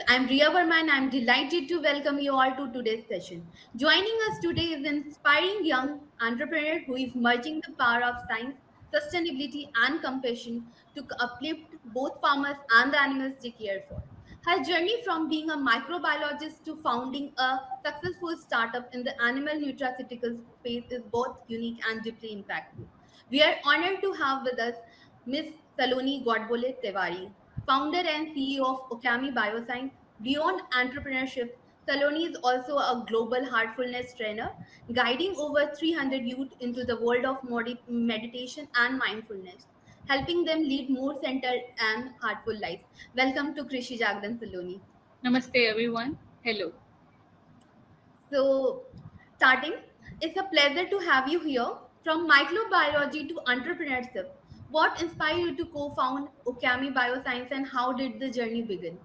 I'm Riya Verma and I'm delighted to welcome you all to today's session. Joining us today is an inspiring young entrepreneur who is merging the power of science, sustainability, and compassion to uplift both farmers and the animals they care for. Her journey from being a microbiologist to founding a successful startup in the animal nutraceutical space is both unique and deeply impactful. We are honored to have with us Ms. Saloni Godbole Tewari, founder and CEO of Occamy Bioscience. Beyond entrepreneurship, Saloni is also a global heartfulness trainer, guiding over 300 youth into the world of meditation and mindfulness, helping them lead more centered and heartful lives. Welcome to Krishi Jagran Saloni. Namaste, everyone. Hello. So, starting, it's a pleasure to have you here. From microbiology to entrepreneurship, what inspired you to co-found Occamy Bioscience and how did the journey begin?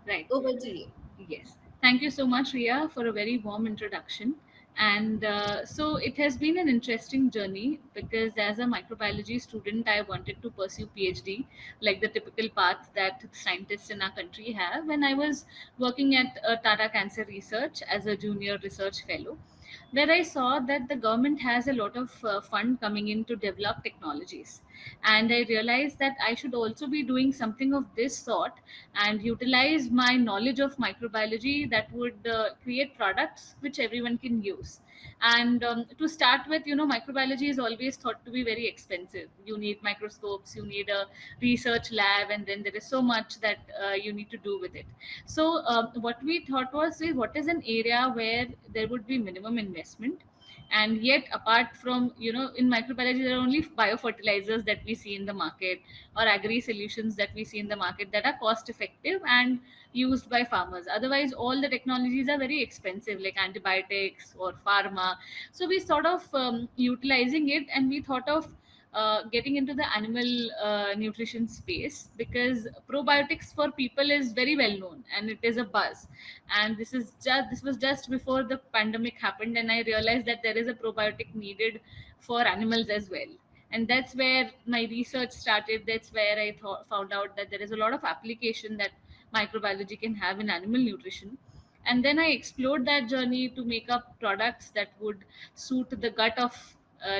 Right. Over to you. Yes. Thank you so much, Ria, for a very warm introduction. And so it has been an interesting journey because as a microbiology student, I wanted to pursue PhD, like the typical path that scientists in our country have. When I was working at Tata Cancer Research as a junior research fellow, where I saw that the government has a lot of fund coming in to develop technologies. And I realized that I should also be doing something of this sort and utilize my knowledge of microbiology that would create products which everyone can use. And to start with, microbiology is always thought to be very expensive. You need microscopes, you need a research lab, and then there is so much that you need to do with it. So what we thought was, what is an area where there would be minimum investment, and yet apart from, in microbiology there are only biofertilizers that we see in the market, or agri solutions that we see in the market, that are cost effective and used by farmers. Otherwise all the technologies are very expensive, like antibiotics or pharma. So we sort of utilizing it, and we thought of getting into the animal nutrition space, because probiotics for people is very well known and it is a buzz. And this was just before the pandemic happened, and I realized that there is a probiotic needed for animals as well. And that's where my research started. That's where I found out that there is a lot of application that microbiology can have in animal nutrition. And then I explored that journey to make up products that would suit the gut of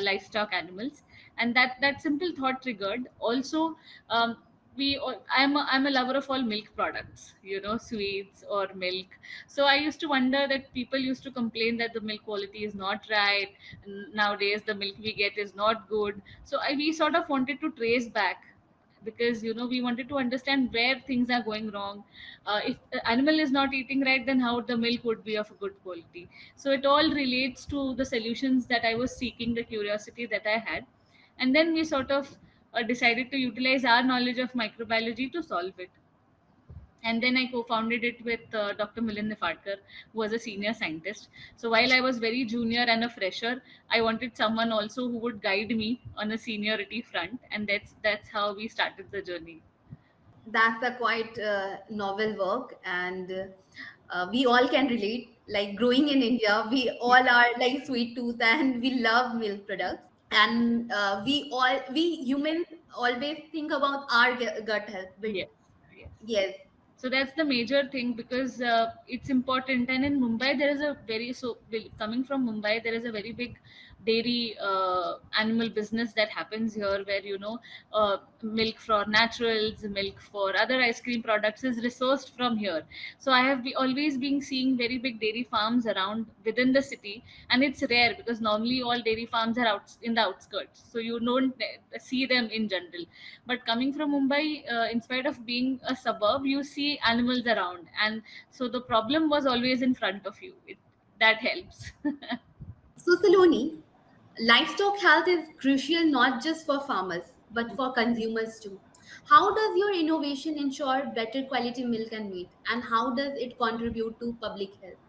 livestock animals. And that simple thought triggered also, I'm a lover of all milk products, sweets or milk. So I used to wonder that people used to complain that the milk quality is not right. Nowadays the milk we get is not good. So we sort of wanted to trace back, because we wanted to understand where things are going wrong. If the animal is not eating right, then how the milk would be of a good quality. So it all relates to the solutions that I was seeking, the curiosity that I had. And then we sort of decided to utilize our knowledge of microbiology to solve it. And then I co-founded it with Dr. Milind Nifatkar, who was a senior scientist. So while I was very junior and a fresher, I wanted someone also who would guide me on a seniority front, and that's how we started the journey. That's a quite novel work, and we all can relate. Like growing in India, we all are like sweet tooth, and we love milk products. And we humans always think about our gut health. But Yes, yes. yes, So that's the major thing, because it's important. And in Mumbai there is a very, coming from Mumbai, there is a very big dairy animal business that happens here, where milk for naturals, milk for other ice cream products is resourced from here. So I have always been seeing very big dairy farms around within the city. And it's rare, because normally all dairy farms are out in the outskirts, so you don't see them in general. But coming from Mumbai, in spite of being a suburb, you see animals around, and so the problem was always in front of you. That helps. so Saloni, livestock health is crucial not just for farmers but for consumers too. How does your innovation ensure better quality milk and meat, and how does it contribute to public health?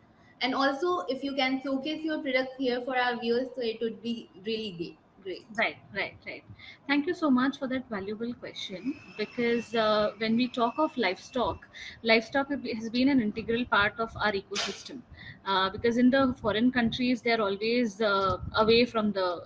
And also, if you can showcase your products here for our viewers, so it would be really great. Great. Right, right, right. Thank you so much for that valuable question. Because when we talk of livestock has been an integral part of our ecosystem. because in the foreign countries they're always away from the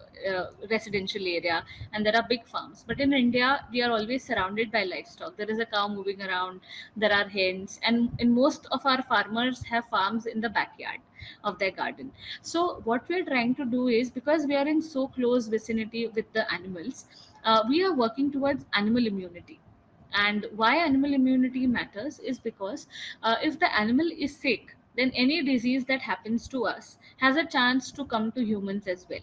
residential area, and there are big farms. But in India, we are always surrounded by livestock. There is a cow moving around, there are hens, and in most of our farmers have farms in the backyard of their garden. So what we're trying to do is, because we are in so close vicinity with the animals, we are working towards animal immunity. And why animal immunity matters is because if the animal is sick, then any disease that happens to us has a chance to come to humans as well,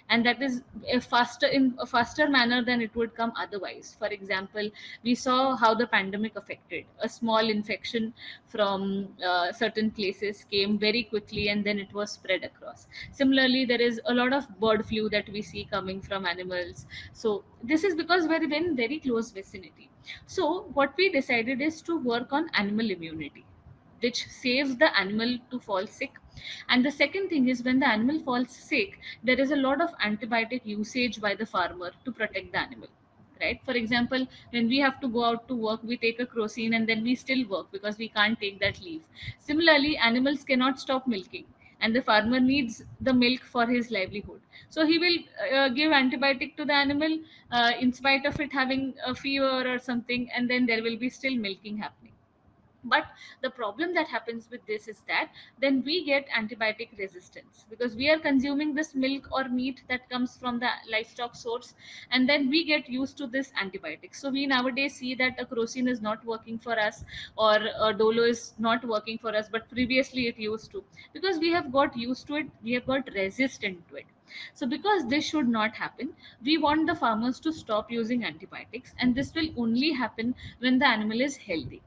and that is a faster manner than it would come otherwise. For example, we saw how the pandemic affected a small infection from certain places came very quickly, and then it was spread across. Similarly, there is a lot of bird flu that we see coming from animals. So this is because we're in very close vicinity. So what we decided is to work on animal immunity, which saves the animal to fall sick. And the second thing is, when the animal falls sick, there is a lot of antibiotic usage by the farmer to protect the animal. Right? For example, when we have to go out to work, we take a crocin and then we still work because we can't take that leave. Similarly, animals cannot stop milking, and the farmer needs the milk for his livelihood. So he will give antibiotic to the animal in spite of it having a fever or something, and then there will be still milking happening. But the problem that happens with this is that then we get antibiotic resistance, because we are consuming this milk or meat that comes from the livestock source, and then we get used to this antibiotic. So we nowadays see that a crocin is not working for us, or a dolo is not working for us, but previously it used to, because we have got used to it, we have got resistant to it. So because this should not happen, we want the farmers to stop using antibiotics, and this will only happen when the animal is healthy.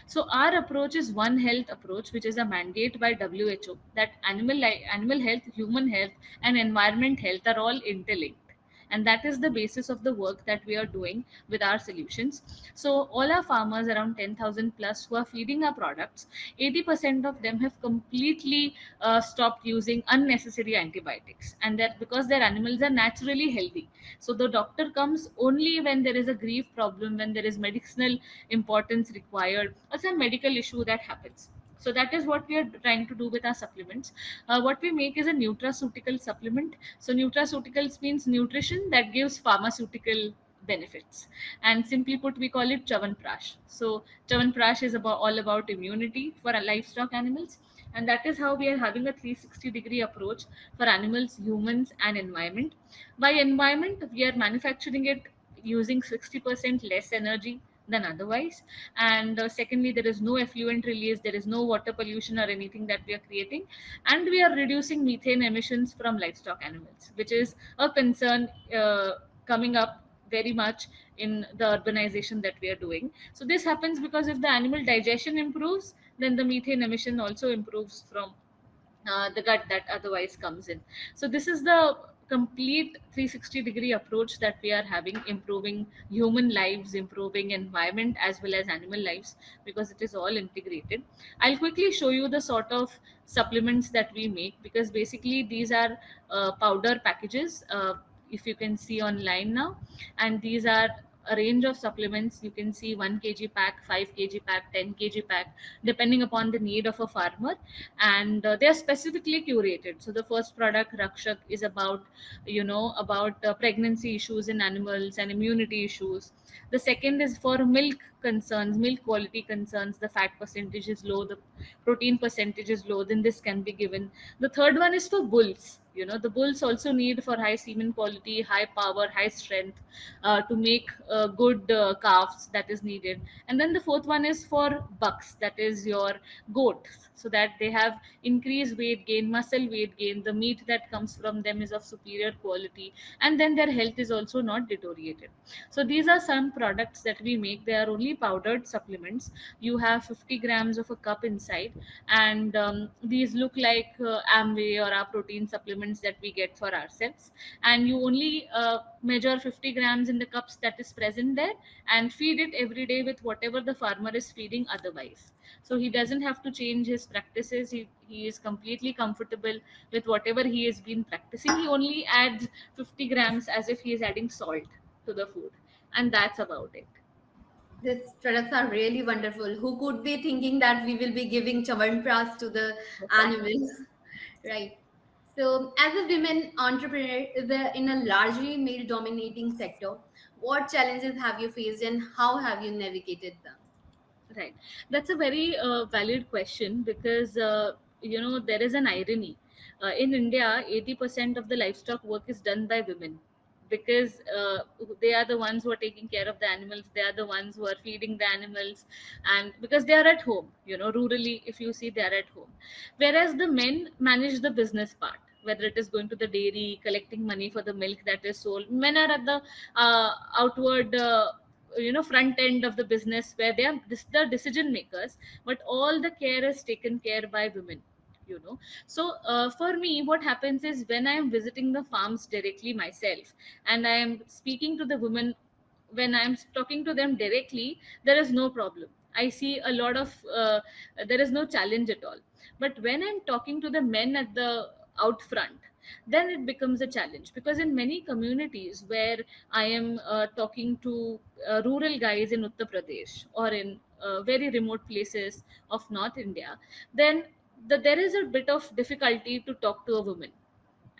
So our approach is One Health approach, which is a mandate by WHO, that animal health, human health, and environment health are all interlinked. And that is the basis of the work that we are doing with our solutions. So all our farmers, around 10,000 plus, who are feeding our products, 80% of them have completely stopped using unnecessary antibiotics, and that because their animals are naturally healthy. So the doctor comes only when there is a grief problem, when there is medicinal importance required, or some medical issue that happens. So that is what we are trying to do with our supplements. What we make is a nutraceutical supplement. So nutraceuticals means nutrition that gives pharmaceutical benefits, and simply put, we call it Chyawanprash. So Chyawanprash is all about immunity for our livestock animals, and that is how we are having a 360-degree approach for animals, humans, and environment. By environment, we are manufacturing it using 60% less energy than otherwise. And secondly, there is no effluent release, there is no water pollution or anything that we are creating, and we are reducing methane emissions from livestock animals, which is a concern coming up very much in the urbanization that we are doing. So this happens because if the animal digestion improves, then the methane emission also improves from the gut that otherwise comes in. So this is the complete 360-degree approach that we are having, improving human lives, improving environment, as well as animal lives, because it is all integrated. I'll quickly show you the sort of supplements that we make, because basically these are powder packages, if you can see online now. And these are a range of supplements. You can see 1 kg pack, 5 kg pack, 10 kg pack, depending upon the need of a farmer. And they are specifically curated. So the first product, Rakshak, is about about pregnancy issues in animals and immunity issues. The second is for milk concerns, milk quality concerns. The fat percentage is low, the protein percentage is low, then this can be given. The third one is for bulls. The bulls also need for high semen quality, high power, high strength, to make good calves, that is needed. And then the fourth one is for bucks, that is your goats, so that they have increased weight gain, muscle weight gain, the meat that comes from them is of superior quality, and then their health is also not deteriorated. So these are some products that we make. They are only powdered supplements. You have 50 grams of a cup inside, and these look like Amway or our protein supplements that we get for ourselves. And you only measure 50 grams in the cups that is present there, and feed it every day with whatever the farmer is feeding otherwise. So he doesn't have to change his practices. He is completely comfortable with whatever he has been practicing. He only adds 50 grams as if he is adding salt to the food, and that's about it. These products are really wonderful. Who could be thinking that we will be giving Chyawanprash to the Exactly. animals, right? So, as a women entrepreneur in a largely male-dominating sector, what challenges have you faced and how have you navigated them? Right. That's a very valid question because, there is an irony. In India, 80% of the livestock work is done by women because they are the ones who are taking care of the animals. They are the ones who are feeding the animals. And because they are at home, rurally, if you see, they are at home. Whereas the men manage the business part, whether it is going to the dairy, collecting money for the milk that is sold. Men are at the outward front end of the business where they are the decision makers, but all the care is taken care by women. So for me, what happens is when I am visiting the farms directly myself and I am speaking to the women, when I'm talking to them directly, there is no problem. I see a lot of there is no challenge at all. But when I'm talking to the men at the out front, then it becomes a challenge, because in many communities where I am talking to rural guys in Uttar Pradesh or in very remote places of North India, then there is a bit of difficulty to talk to a woman.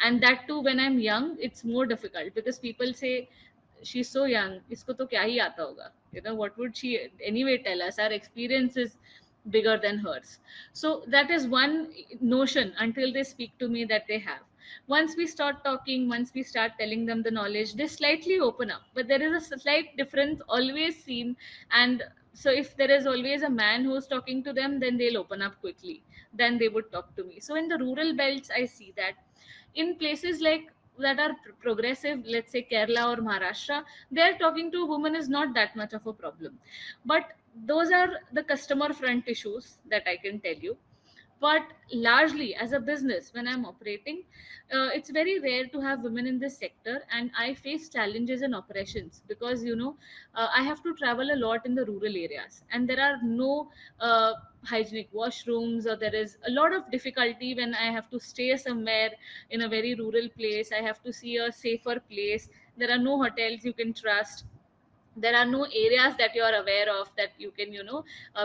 And that too, when I'm young, it's more difficult because people say she's so young, isko to kya hi aata hoga, what would she anyway tell us, our experience is bigger than hers. So that is one notion until they speak to me that they have. Once we start talking, once we start telling them the knowledge, they slightly open up, but there is a slight difference always seen. And so if there is always a man who's talking to them, then they'll open up quickly, then they would talk to me. So in the rural belts, I see that in places like that are progressive, let's say Kerala or Maharashtra, they're talking to a woman is not that much of a problem. But those are the customer front issues that I can tell you. But largely as a business, when I'm operating, it's very rare to have women in this sector, and I face challenges in operations because I have to travel a lot in the rural areas, and there are no hygienic washrooms, or there is a lot of difficulty when I have to stay somewhere in a very rural place. I have to see a safer place. There are no hotels you can trust. There are no areas that you are aware of that you can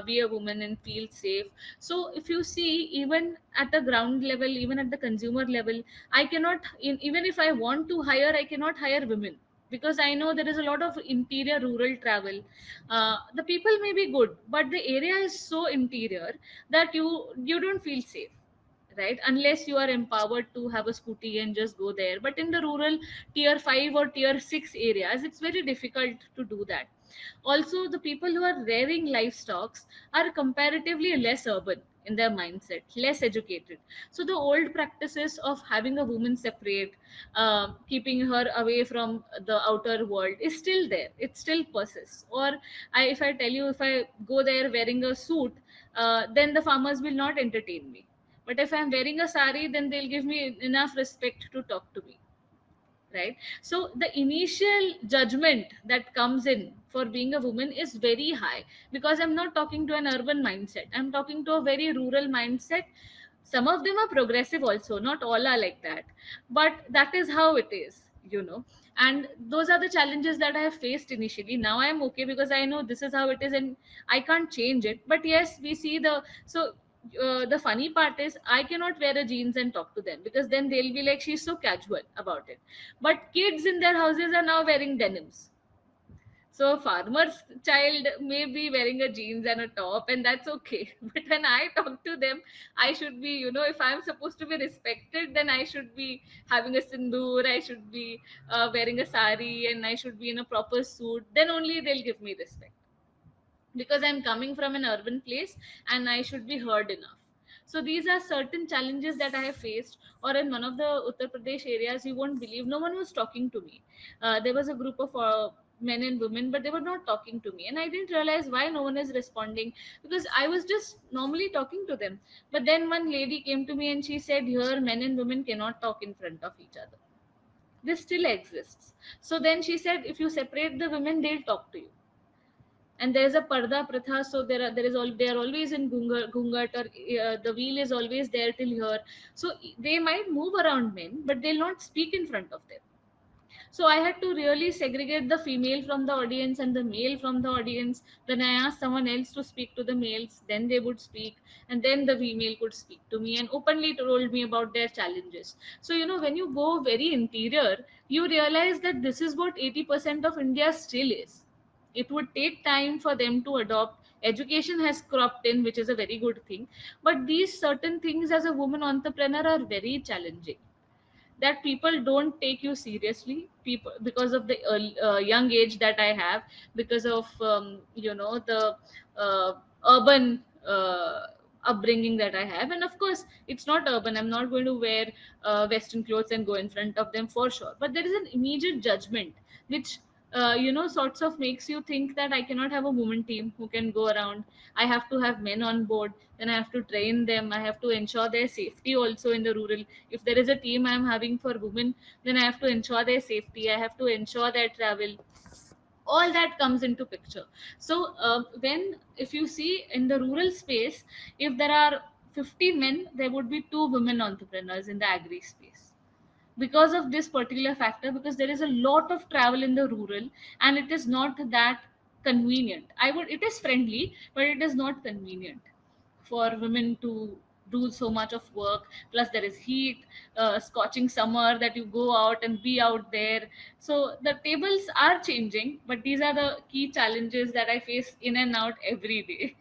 be a woman and feel safe. So if you see, even at the ground level, even at the consumer level, I cannot even if I want to hire, I cannot hire women, because I know there is a lot of interior rural travel. The people may be good, but the area is so interior that you don't feel safe, right, unless you are empowered to have a scooty and just go there. But in the rural tier 5 or tier 6 areas, it's very difficult to do that. Also, the people who are rearing livestock are comparatively less urban in their mindset, less educated. So the old practices of having a woman separate, keeping her away from the outer world, is still there. It still persists. Or if I tell you, if I go there wearing a suit, then the farmers will not entertain me. But if I'm wearing a sari, then they'll give me enough respect to talk to me, right? So the initial judgment that comes in for being a woman is very high, because I'm not talking to an urban mindset, I'm talking to a very rural mindset. Some of them are progressive also, not all are like that, but that is how it is. And those are the challenges that I have faced initially. Now I am okay because I know this is how it is and I can't change it. But yes, we see the funny part is I cannot wear a jeans and talk to them, because then they'll be like, she's so casual about it. But kids in their houses are now wearing denims. So a farmer's child may be wearing a jeans and a top, and that's okay. But when I talk to them, I should be, if I'm supposed to be respected, then I should be having a sindoor, I should be wearing a sari, and I should be in a proper suit. Then only they'll give me respect, because I'm coming from an urban place and I should be heard enough. So these are certain challenges that I have faced. Or in one of the Uttar Pradesh areas, you won't believe, no one was talking to me. There was a group of men and women, but they were not talking to me, and I didn't realize why no one is responding, because I was just normally talking to them. But then one lady came to me and she said, here men and women cannot talk in front of each other. This still exists. So then she said, if you separate the women, they'll talk to you. And there's a parda pratha, so they are always in gungat, or the wheel is always there till here. So they might move around men, but they'll not speak in front of them. So I had to really segregate the female from the audience and the male from the audience. Then I asked someone else to speak to the males, then they would speak, and then the female could speak to me and openly told me about their challenges. So, when you go very interior, you realize that this is what 80% of India still is. It would take time for them to adopt. Education has cropped in, which is a very good thing, but these certain things as a woman entrepreneur are very challenging, that people don't take you seriously, people, because of the young age that I have, because of the urban upbringing that I have. And of course, it's not urban, I'm not going to wear western clothes and go in front of them, for sure, but there is an immediate judgment which sorts of makes you think that I cannot have a woman team who can go around. I have to have men on board, then I have to train them, I have to ensure their safety also in the rural. If there is a team I'm having for women, then I have to ensure their safety, I have to ensure their travel. All that comes into picture. So when if you see in the rural space, if there are 50 men, there would be 2 women entrepreneurs in the agri space, because of this particular factor, because there is a lot of travel in the rural, and it is not that convenient. It is friendly, but it is not convenient for women to do so much of work. Plus there is heat, scorching summer, that you go out and be out there. So the tables are changing, but these are the key challenges that I face in and out every day.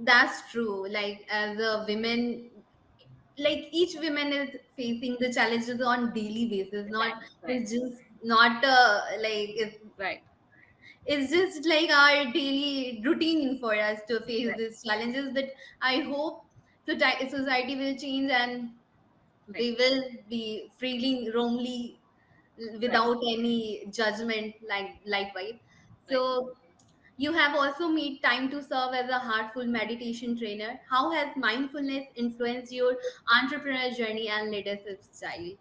That's true. Like as a women, like each woman is facing the challenges on daily basis. Not, Right, right, it's just not like right, it's just like our daily routine for us to face right, these challenges. But I hope society will change and right, we will be freely roamly right, without any judgment, like likewise. right. So you have also made time to serve as a heartful meditation trainer. How has mindfulness influenced your entrepreneur journey and leadership style?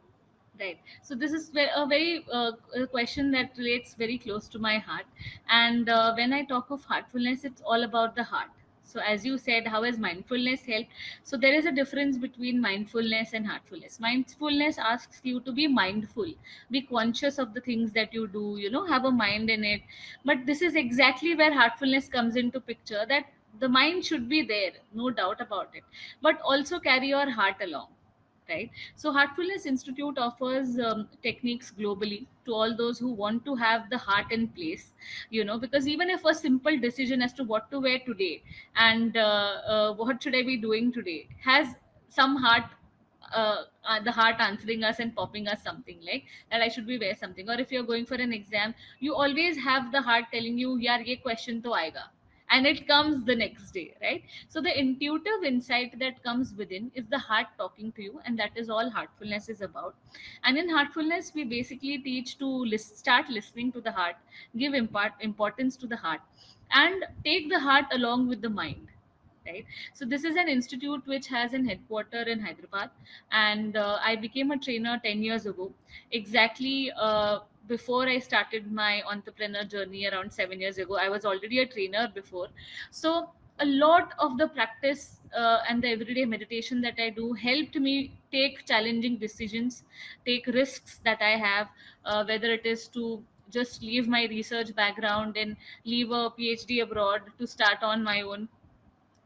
Right. So this is a very a question that relates very close to my heart. And when I talk of heartfulness, it's all about the heart. So as you said, how has mindfulness helped? So there is a difference between mindfulness and heartfulness. Mindfulness asks you to be mindful, be conscious of the things that you do, have a mind in it. But this is exactly where heartfulness comes into picture, that the mind should be there, no doubt about it, but also carry your heart along, right? So Heartfulness Institute offers techniques globally to all those who want to have the heart in place, because even if a simple decision as to what to wear today and what should I be doing today has some heart, the heart answering us and popping us something like that I should be wear something. Or if you're going for an exam, you always have the heart telling you, yaar ye question to aayega, and it comes the next day, right? So the intuitive insight that comes within is the heart talking to you, and that is all heartfulness is about. And in heartfulness, we basically teach to start listening to the heart, give importance to the heart, and take the heart along with the mind, right? So this is an institute which has an headquarter in Hyderabad, and I became a trainer 10 years ago, exactly before I started my entrepreneur journey around 7 years ago. I was already a trainer before. So a lot of the practice and the everyday meditation that I do helped me take challenging decisions, take risks that I have, whether it is to just leave my research background and leave a PhD abroad to start on my own,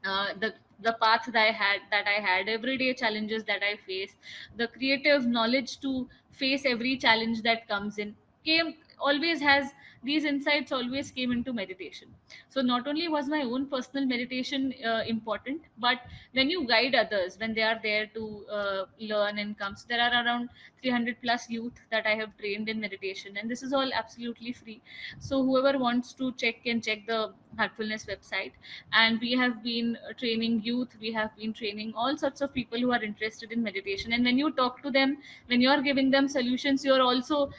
the path that I had, everyday challenges that I face, the creative knowledge to face every challenge that comes in, came always has these insights always came into meditation. So not only was my own personal meditation important, but when you guide others, when they are there to learn and comes, there are around 300 plus youth that I have trained in meditation, and this is all absolutely free. So whoever wants to check can check the Heartfulness website. And we have been training youth, we have been training all sorts of people who are interested in meditation. And when you talk to them, when you are giving them solutions, you're also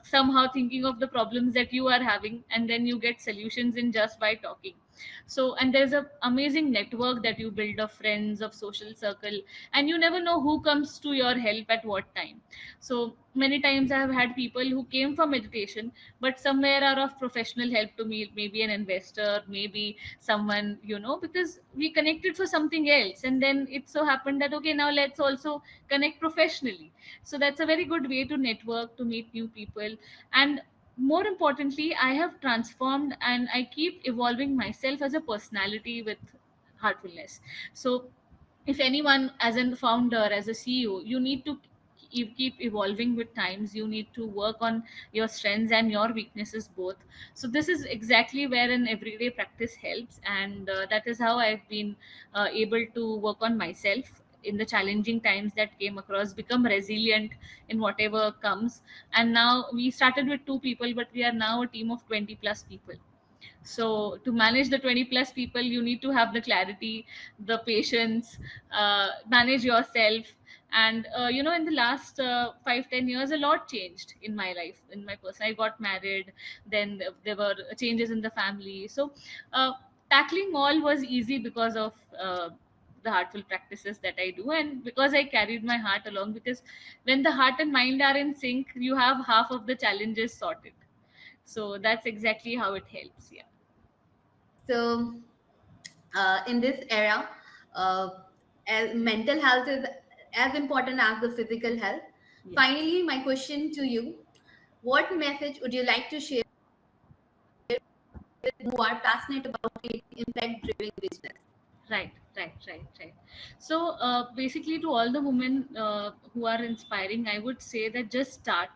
somehow thinking of the problems that you are having, and then you get solutions in just by talking. So, and there's a amazing network that you build of friends, of social circle, and you never know who comes to your help at what time. So many times I have had people who came for meditation, but somewhere are of professional help to me, maybe an investor, maybe someone, because we connected for something else, and then it so happened that, okay, now let's also connect professionally. So that's a very good way to network, to meet new people. And more importantly, I have transformed and I keep evolving myself as a personality with Heartfulness. So if anyone, as a founder, as a CEO, you need to keep evolving with times. You need to work on your strengths and your weaknesses both. So this is exactly where an everyday practice helps, and that is how I've been able to work on myself in the challenging times that came across, become resilient in whatever comes. And now we started with 2 people, but we are now a team of 20 plus people. So to manage the 20 plus people, you need to have the clarity, the patience, manage yourself. And in the last 5-10 years, a lot changed in my life, in my person. I got married, then there were changes in the family. So tackling all was easy because of the heartful practices that I do, and because I carried my heart along. Because when the heart and mind are in sync, you have half of the challenges sorted. So that's exactly how it helps. Yeah. So, in this era, uh, as mental health is as important as the physical health. Yeah. Finally, my question to you: what message would you like to share with who are passionate about creating impact-driven business? Right. So basically, to all the women who are inspiring, I would say that just start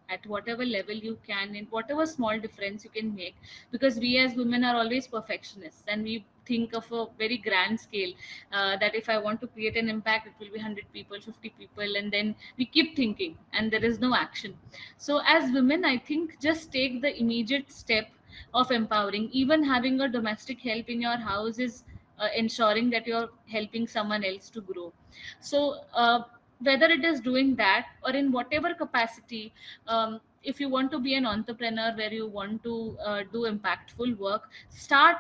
at whatever level you can, in whatever small difference you can make. Because we as women are always perfectionists, and we think of a very grand scale, that if I want to create an impact, it will be 100 people, 50 people, and then we keep thinking and there is no action. So as women, I think just take the immediate step of empowering. Even having a domestic help in your house is ensuring that you're helping someone else to grow. So whether it is doing that or in whatever capacity, if you want to be an entrepreneur where you want to do impactful work, start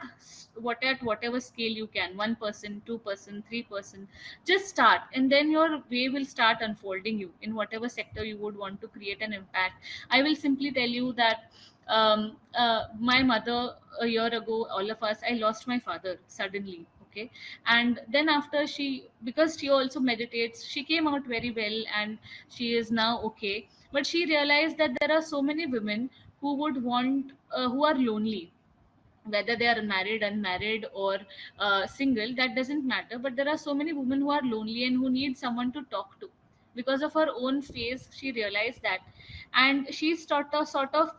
at whatever scale you can, 1%, 2%, 3%. Just start, and then your way will start unfolding you in whatever sector you would want to create an impact. I will simply tell you that my mother, a year ago, all of us, I lost my father suddenly. Okay. And then after, because she also meditates, she came out very well, and she is now okay. But she realized that there are so many women who would want, who are lonely, whether they are married, unmarried, or single, that doesn't matter. But there are so many women who are lonely and who need someone to talk to. Because of her own phase, she realized that, and she sort of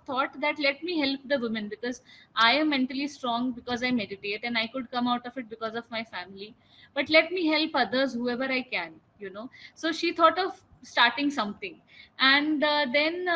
thought that, let me help the women, because I am mentally strong because I meditate, and I could come out of it because of my family. But let me help others, whoever I can. So she thought of starting something. And then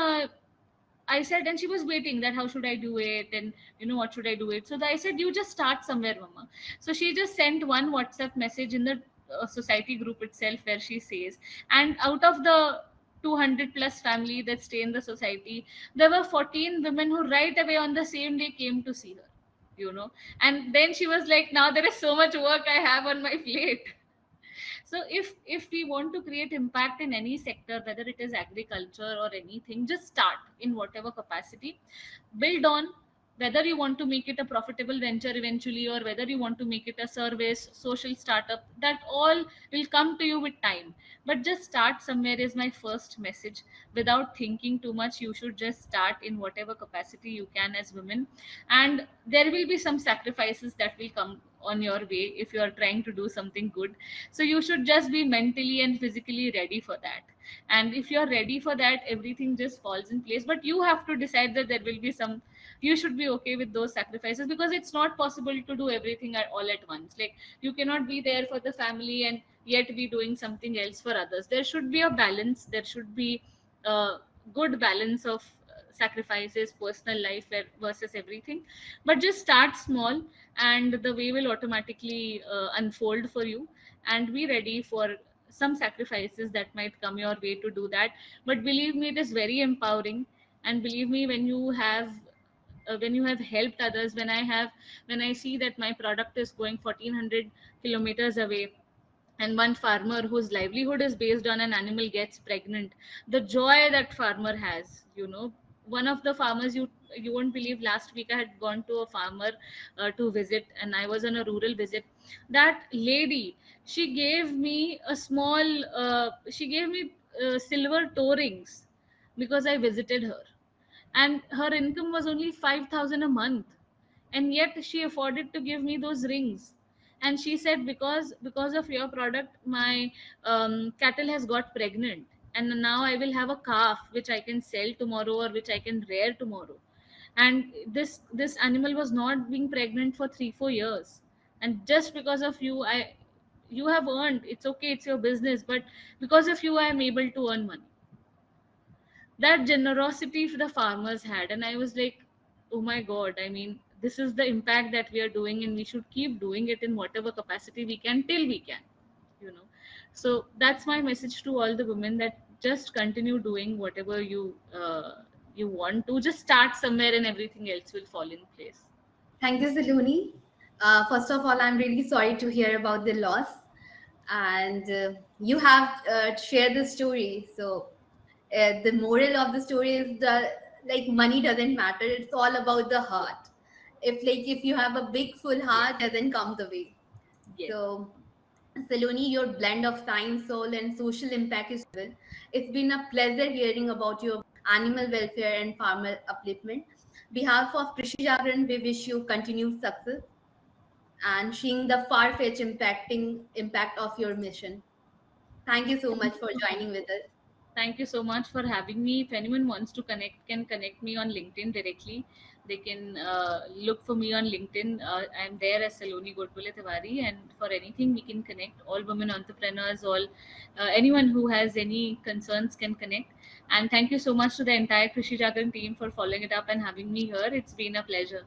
I said, and she was waiting that how should I do it, and what should I do it. So I said, you just start somewhere, mama. So she just sent one WhatsApp message in the society group itself, where she says, and out of the 200 plus family that stay in the society, there were 14 women who right away on the same day came to see her. And then she was like, now there is so much work I have on my plate. So if we want to create impact in any sector, whether it is agriculture or anything, just start in whatever capacity, build on. Whether you want to make it a profitable venture eventually, or whether you want to make it a service, social startup, that all will come to you with time. But just start somewhere is my first message. Without thinking too much, you should just start in whatever capacity you can as women. And there will be some sacrifices that will come on your way if you are trying to do something good. So you should just be mentally and physically ready for that. And if you're ready for that, everything just falls in place. But you have to decide that there will be some, you should be okay with those sacrifices, because it's not possible to do everything all at once. Like, you cannot be there for the family and yet be doing something else for others. There should be a balance. There should be a good balance of sacrifices, personal life versus everything. But just start small, and the way will automatically unfold for you. And be ready for some sacrifices that might come your way to do that. But believe me, it is very empowering. And believe me, when you have when you have helped others, when I see that my product is going 1400 kilometers away, and one farmer whose livelihood is based on an animal gets pregnant, the joy that farmer has, one of the farmers, you won't believe, last week I had gone to a farmer to visit, and I was on a rural visit. That lady, she gave me silver toe rings because I visited her, and her income was only 5,000 a month, and yet she afforded to give me those rings. And she said, because of your product, my cattle has got pregnant, and now I will have a calf which I can sell tomorrow, or which I can rear tomorrow. And this animal was not being pregnant for 3-4 years, and just because of you, I you have earned, it's okay, it's your business, but because of you I am able to earn money. That generosity the farmers had, and I was like, oh my god, I mean, this is the impact that we are doing, and we should keep doing it in whatever capacity we can till we can, you know so that's my message to all the women, that just continue doing whatever you want to. Just start somewhere and everything else will fall in place. Thank you, Saloni. First of all, I'm really sorry to hear about the loss, and you have shared the story. So the moral of the story is that like money doesn't matter. It's all about the heart. If you have a big full Yes. heart, doesn't come the way. Yes. So Saloni, your blend of science, soul, and social impact is remarkable. It's been a pleasure hearing about your animal welfare and farmer upliftment. Behalf of Krishi Jagran, we wish you continued success and seeing the far-fetched impact of your mission. Thank you so Thank much you for so much. joining with us. Thank you so much for having me. If anyone wants to connect, can connect me on LinkedIn directly. They can look for me on LinkedIn. I'm there as Saloni Godbole Tewari, and for anything we can connect. All women entrepreneurs, all anyone who has any concerns can connect. And thank you so much to the entire Krishi Jagran team for following it up and having me here. It's been a pleasure.